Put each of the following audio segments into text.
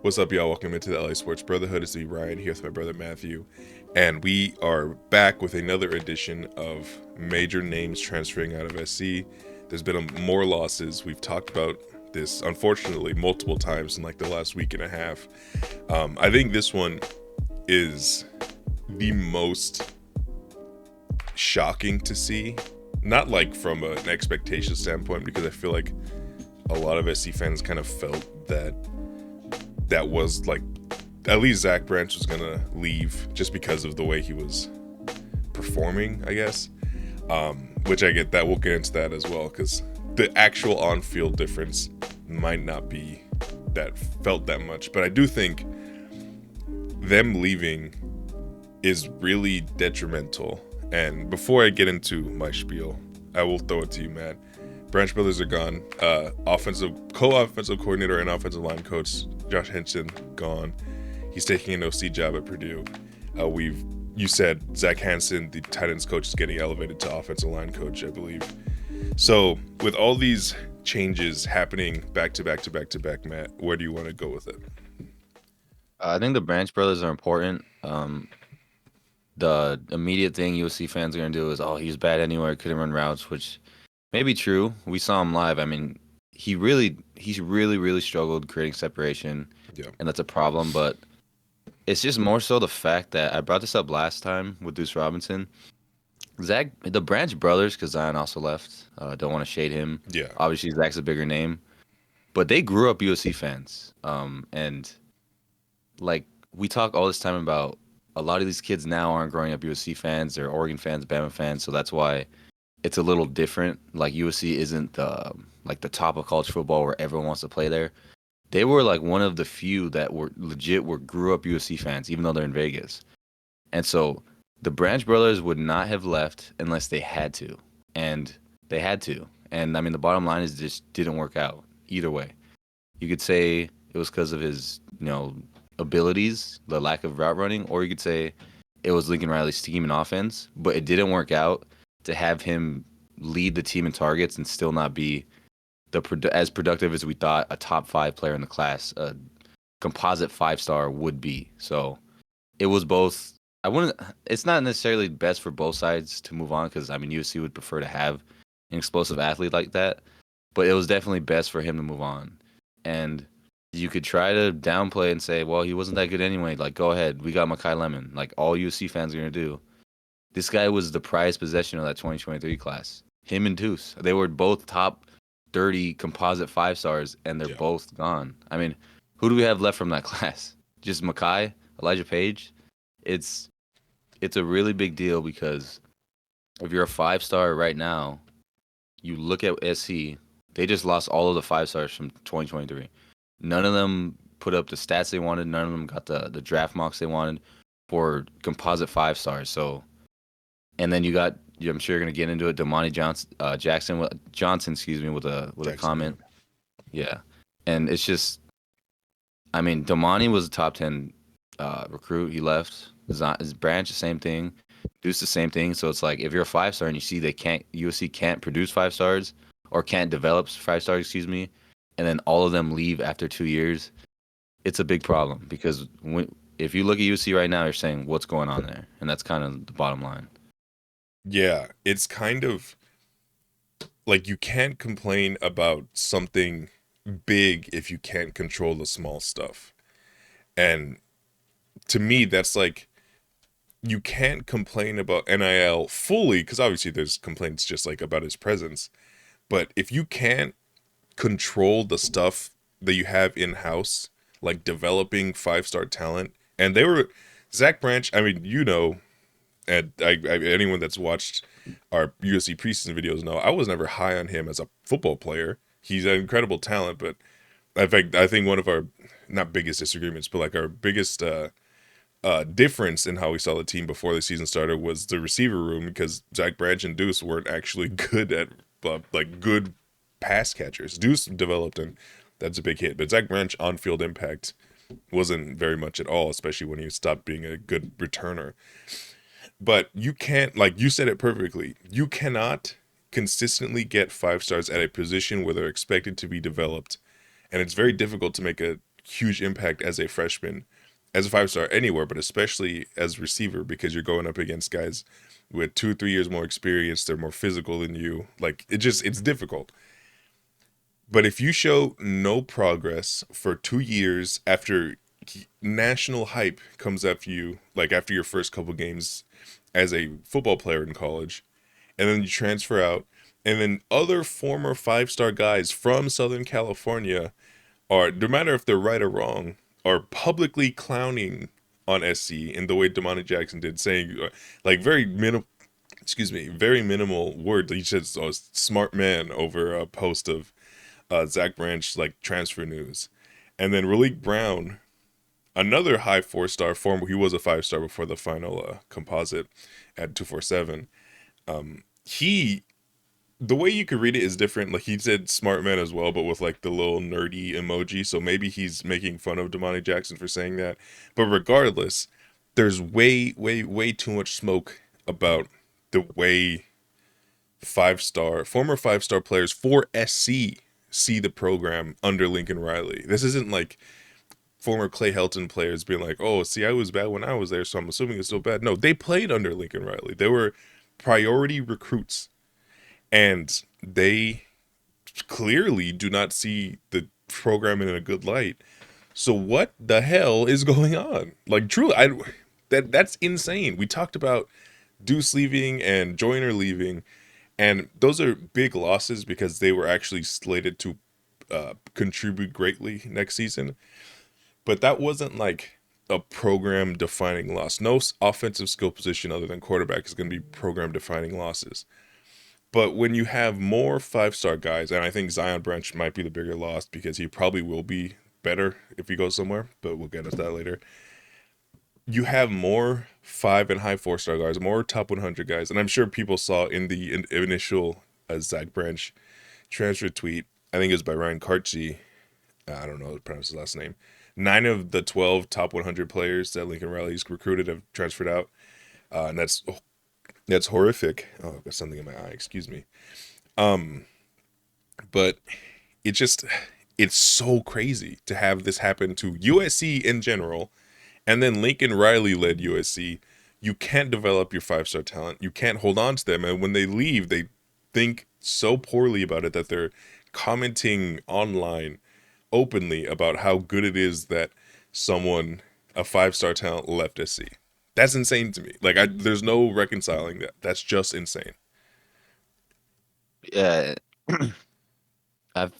What's up, y'all? Welcome into the LA Sports Brotherhood. It's me, Ryan, here with my brother Matthew, and we are back with another edition of major names transferring out of SC. There's been more losses. We've talked about this, unfortunately, multiple times in like the last week and a half. I think this one is the most shocking to see, not like from an expectation standpoint, because I feel like a lot of SC fans kind of felt that was like at least Zach Branch was gonna leave just because of the way he was performing, I guess. Which I get that. We'll get into that as well because the actual on-field difference might not be that felt that much, but I do think them leaving is really detrimental. And before I get into my spiel, I will throw it to you, Matt. Branch brothers are gone. Co-offensive coordinator and offensive line coach Josh Henson gone. He's taking an OC job at Purdue. You said Zach Hansen, the tight ends coach, is getting elevated to offensive line coach, I believe. So with all these changes happening back to back to back to back, Matt, where do you want to go with it? I think the Branch brothers are important. The immediate thing USC fans are gonna do is, oh, he's bad anywhere, couldn't run routes, which may be true. We saw him live. I mean, he's really struggled creating separation, Yeah. and that's a problem. But it's just more so the fact that I brought this up last time with Deuce Robinson. The Branch brothers, because Zion also left. Don't want to shade him. Yeah. Obviously, Zach's a bigger name, but they grew up USC fans. And like we talk all this time about a lot of these kids now aren't growing up USC fans, they're Oregon fans, Bama fans, so that's why it's a little different. Like USC isn't the top of college football where everyone wants to play there. They were like one of the few that were grew up USC fans, even though they're in Vegas. And so the Branch brothers would not have left unless they had to. And they had to. And I mean the bottom line is it just didn't work out either way. You could say it was because of his, abilities, the lack of route running, or you could say it was Lincoln Riley's team and offense, but it didn't work out to have him lead the team in targets and still not be as productive as we thought a top five player in the class, a composite 5-star would be. So it was both. I wouldn't. It's not necessarily best for both sides to move on because I mean USC would prefer to have an explosive athlete like that, but it was definitely best for him to move on. And you could try to downplay and say, well, he wasn't that good anyway. Like, go ahead. We got Makai Lemon. Like, all USC fans are going to do. This guy was the prized possession of that 2023 class. Him and Deuce. They were both top 30 composite 5-stars, and they're Yeah. both gone. I mean, who do we have left from that class? Just Makai, Elijah Page? It's it's a really big deal because if you're a 5-star right now, you look at SC, they just lost all of the 5-stars from 2023. None of them put up the stats they wanted. None of them got the draft mocks they wanted for composite 5-stars. So, and then you got, I'm sure you're gonna get into it. Damani Johnson, excuse me, with a Jackson, yeah. comment. Yeah, and it's just, I mean, Damani was a top 10 recruit. He left. His Branch, the same thing. Deuce, the same thing. So it's like if you're a 5-star and you see USC can't produce 5-stars or can't develop 5-stars, excuse me, and then all of them leave after 2 years, it's a big problem because if you look at USC right now, you're saying what's going on there, and that's kind of the bottom line. Yeah, it's kind of like you can't complain about something big if you can't control the small stuff. And to me, that's like you can't complain about NIL fully because obviously there's complaints just like about his presence. But if you can't control the stuff that you have in house, like developing 5-star talent, and they were Zach Branch. I mean, and anyone that's watched our USC preseason videos know I was never high on him as a football player. He's an incredible talent, but I think one of our not biggest disagreements, but like our biggest difference in how we saw the team before the season started was the receiver room because Zach Branch and Deuce weren't actually good at like good pass catchers. Deuce developed and that's a big hit, but Zach Branch on field impact wasn't very much at all, especially when he stopped being a good returner. But you can't, like you said it perfectly, you cannot consistently get 5-stars at a position where they're expected to be developed. And it's very difficult to make a huge impact as a freshman, as a 5 star anywhere, but especially as receiver because you're going up against guys with 2 or 3 years more experience. They're more physical than you. Like it's difficult. But if you show no progress for 2 years after national hype comes after you, like after your first couple games as a football player in college, and then you transfer out, and then other former 5 star guys from Southern California are, no matter if they're right or wrong, are publicly clowning on SC in the way Damani Jackson did, saying like very minimal, excuse me, very minimal word. He said a smart man over a post of Zach Branch like transfer news, and then Raleek Brown, another high 4 star former, he was a 5 star before the final composite at 247. He The way you could read it is different. Like he said smart man as well, but with like the little nerdy emoji. So maybe he's making fun of Damani Jackson for saying that. But regardless, there's way too much smoke about the way former 5 star players for SC see the program under Lincoln Riley. This isn't like former Clay Helton players being like, "Oh, see, I was bad when I was there, so I'm assuming it's still bad." No, they played under Lincoln Riley. They were priority recruits, and they clearly do not see the program in a good light. So what the hell is going on? Like, truly, that's insane. We talked about Deuce leaving and Joyner leaving, and those are big losses because they were actually slated to contribute greatly next season. But that wasn't like a program defining loss. No offensive skill position other than quarterback is going to be program defining losses. But when you have more 5 star guys, and I think Zion Branch might be the bigger loss because he probably will be better if he goes somewhere, but we'll get into that later. You have more 5 and high 4 star guys, more top 100 guys, and I'm sure people saw in the initial Zach Branch transfer tweet. I think it was by Ryan Kartzi. I don't know how to pronounce his last name. 9 of the 12 top 100 players that Lincoln Riley's recruited have transferred out, and that's horrific. Oh, I've got something in my eye. Excuse me. But it just it's so crazy to have this happen to USC in general, and then Lincoln Riley led USC. You can't develop your 5 star talent. You can't hold on to them, and when they leave, they think so poorly about it that they're commenting online openly about how good it is that someone, a 5 star talent, left SC. That's insane to me. Like, there's no reconciling that. That's just insane. Yeah,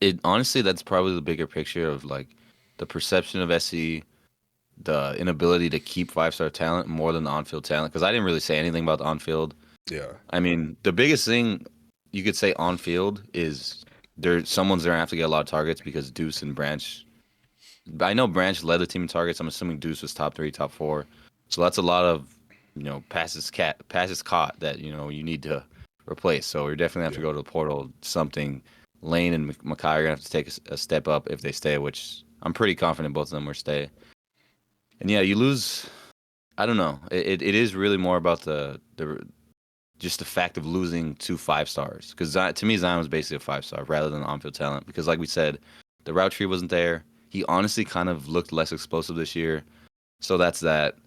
it honestly that's probably the bigger picture of like the perception of SC, the inability to keep 5 star talent more than the on-field talent. Because I didn't really say anything about the on-field. Yeah. I mean, the biggest thing you could say on-field is someone's gonna have to get a lot of targets because Deuce and Branch. I know Branch led the team in targets. I'm assuming Deuce was top 3, top 4. So that's a lot of passes caught that you need to replace. So you're definitely have to Yeah. go to the portal. Something Lane and Mackay are gonna have to take a step up if they stay, which I'm pretty confident both of them will stay. And yeah, you lose. I don't know. It is really more about the just the fact of losing 2 5 stars. Because to me, Zion was basically a 5 star rather than on-field talent. Because like we said, the route tree wasn't there. He honestly kind of looked less explosive this year. So that's that.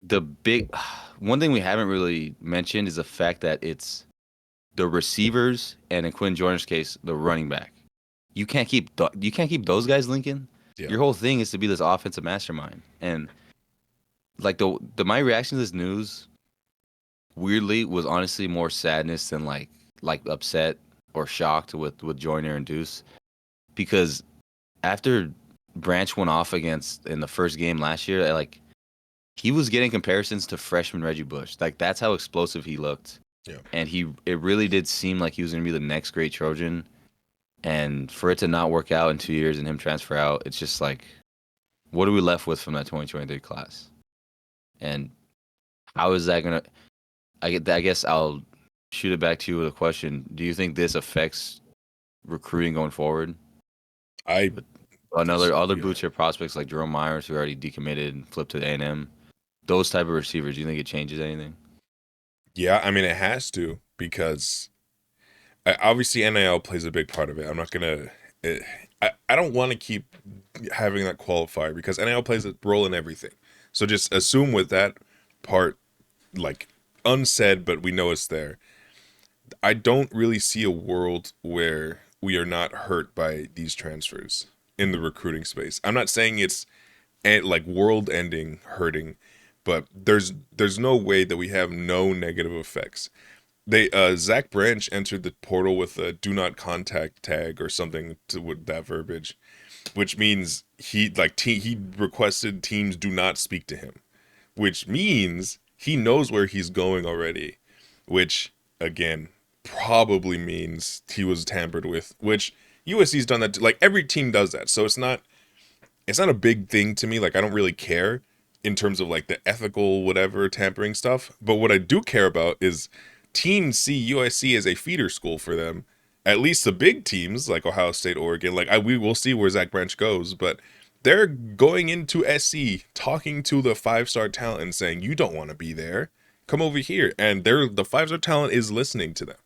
The big one thing we haven't really mentioned is the fact that it's the receivers and in Quinn Joyner's case, the running back. You can't keep those guys, Lincoln. Yeah. Your whole thing is to be this offensive mastermind. And like the my reaction to this news weirdly was honestly more sadness than like upset or shocked with Joyner and Deuce because after Branch went off against in the first game last year, like he was getting comparisons to freshman Reggie Bush. Like that's how explosive he looked. Yeah. And it really did seem like he was going to be the next great Trojan. And for it to not work out in 2 years and him transfer out, it's just like, what are we left with from that 2023 class? And how is that going to? I guess I'll shoot it back to you with a question. Do you think this affects recruiting going forward? I Other yeah. blue chip prospects like Jerome Myers, who already decommitted and flipped to A&M, those type of receivers. Do you think it changes anything? Yeah, I mean it has to because obviously NIL plays a big part of it. I'm not gonna. It, I don't want to keep having that qualifier because NIL plays a role in everything. So just assume with that part like unsaid, but we know it's there. I don't really see a world where we are not hurt by these transfers in the recruiting space. I'm not saying it's like world ending hurting, but there's no way that we have no negative effects. They Zach Branch entered the portal with a do not contact tag or something to with that verbiage, which means he requested teams do not speak to him, which means he knows where he's going already, which again probably means he was tampered with, which USC's done that like every team does that. So it's not a big thing to me. Like I don't really care in terms of like the ethical whatever tampering stuff. But what I do care about is teams see USC as a feeder school for them. At least the big teams like Ohio State, Oregon. Like we will see where Zach Branch goes, but they're going into SC talking to the 5-star talent and saying you don't want to be there. Come over here, and the 5-star talent is listening to them.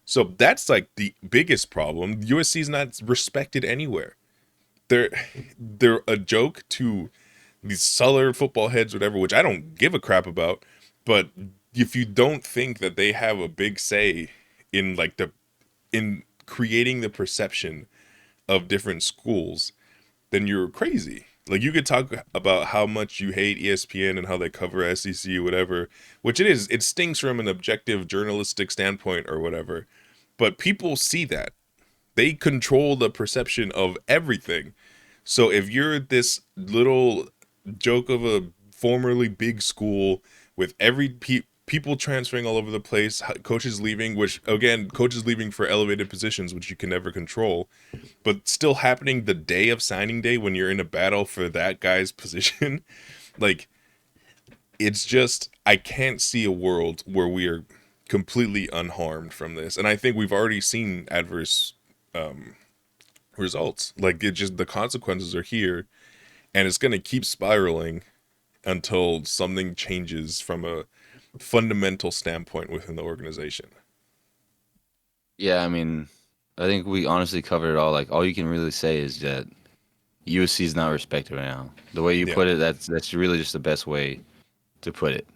So that's like the biggest problem. USC is not respected anywhere. They're they're a joke to these Suller football heads, whatever, which I don't give a crap about. But if you don't think that they have a big say in like the in creating the perception of different schools, then you're crazy. Like you could talk about how much you hate ESPN and how they cover SEC, whatever, which it is. It stings from an objective journalistic standpoint or whatever. But people see that. They control the perception of everything. So if you're this little joke of a formerly big school with people transferring all over the place, coaches leaving, which again, coaches leaving for elevated positions, which you can never control, but still happening the day of signing day when you're in a battle for that guy's position, like it's just I can't see a world where we are completely unharmed from this, and I think we've already seen adverse results. Like it just the consequences are here, and it's gonna keep spiraling until something changes from a fundamental standpoint within the organization. Yeah, I mean, I think we honestly covered it all. Like, all you can really say is that USC is not respected right now. The way you Yeah, put it, that's really just the best way to put it.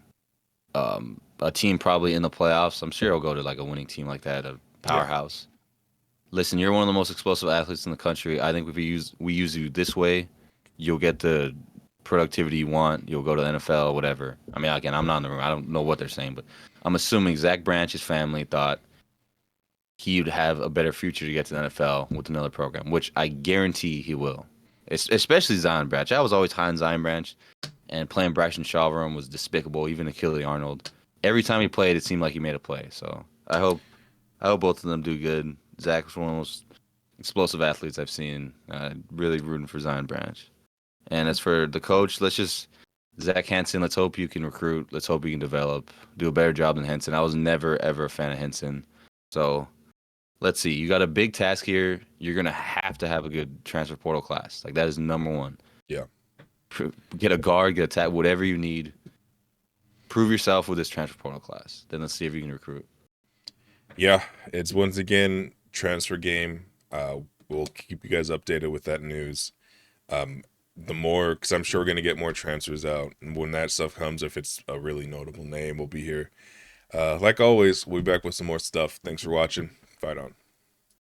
A team probably in the playoffs. I'm sure it'll go to like a winning team like that, a yeah, powerhouse. Listen, you're one of the most explosive athletes in the country. I think if we use you this way, you'll get the productivity you want. You'll go to the NFL, whatever. I mean, again, I'm not in the room. I don't know what they're saying, but I'm assuming Zach Branch's family thought he would have a better future to get to the NFL with another program, which I guarantee he will. Especially Zion Branch. I was always high on Zion Branch, and playing Bryson Shavron was despicable. Even Achille Arnold. Every time he played, it seemed like he made a play. So I hope both of them do good. Zach was one of the most explosive athletes I've seen. Really rooting for Zion Branch. And as for the coach, Zach Hansen. Let's hope you can recruit. Let's hope you can develop. Do a better job than Henson. I was never ever a fan of Henson. So let's see. You got a big task here. You're gonna have to have a good transfer portal class. Like that is number one. yeah, Get a guard, get a tag, whatever you need. Prove yourself with this transfer portal class. Then let's see if you can recruit. yeah. It's once again transfer game. We'll keep you guys updated with that news. The more, because I'm sure we're gonna get more transfers out, and when that stuff comes, if it's a really notable name, we'll be here. Like always, we'll be back with some more stuff. Thanks for watching. Fight on.